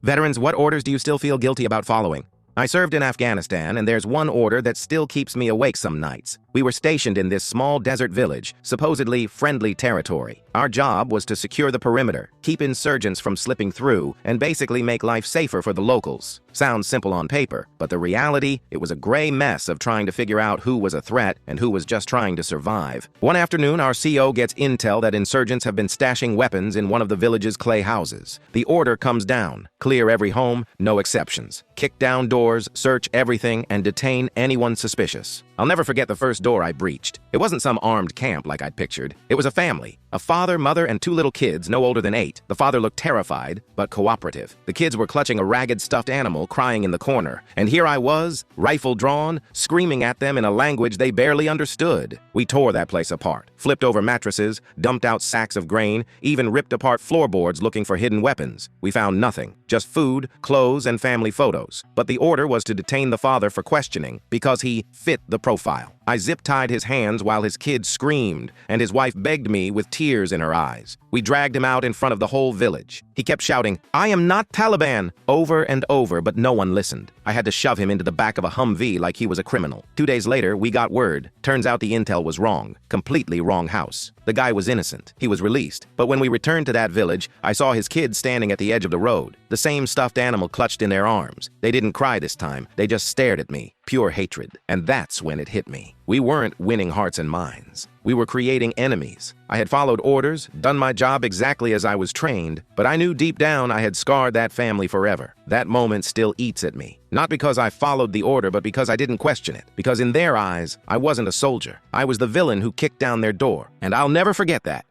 Veterans, what orders do you still feel guilty about following? I served in Afghanistan, and there's one order that still keeps me awake some nights. We were stationed in this small desert village, supposedly friendly territory. Our job was to secure the perimeter, keep insurgents from slipping through, and basically make life safer for the locals. Sounds simple on paper, but the reality, it was a gray mess of trying to figure out who was a threat and who was just trying to survive. One afternoon, our CO gets intel that insurgents have been stashing weapons in one of the village's clay houses. The order comes down: clear every home, no exceptions. Kick down doors, search everything, and detain anyone suspicious. I'll never forget the first door I breached. It wasn't some armed camp like I'd pictured. It was a family. A father, mother, and two little kids, no older than 8. The father looked terrified, but cooperative. The kids were clutching a ragged stuffed animal, crying in the corner. And here I was, rifle drawn, screaming at them in a language they barely understood. We tore that place apart, flipped over mattresses, dumped out sacks of grain, even ripped apart floorboards looking for hidden weapons. We found nothing, just food, clothes, and family photos. But the order was to detain the father for questioning, because he fit the profile. I zip-tied his hands while his kids screamed, and his wife begged me with tears in her eyes. We dragged him out in front of the whole village. He kept shouting, "I am not Taliban," over and over, but no one listened. I had to shove him into the back of a Humvee like he was a criminal. 2 days later, we got word. Turns out the intel was wrong. Completely wrong house. The guy was innocent. He was released. But when we returned to that village, I saw his kids standing at the edge of the road. The same stuffed animal clutched in their arms. They didn't cry this time. They just stared at me. Pure hatred. And that's when it hit me. We weren't winning hearts and minds. We were creating enemies. I had followed orders, done my job exactly as I was trained, but I knew deep down I had scarred that family forever. That moment still eats at me. Not because I followed the order, but because I didn't question it. Because in their eyes, I wasn't a soldier. I was the villain who kicked down their door. And I'll never forget that.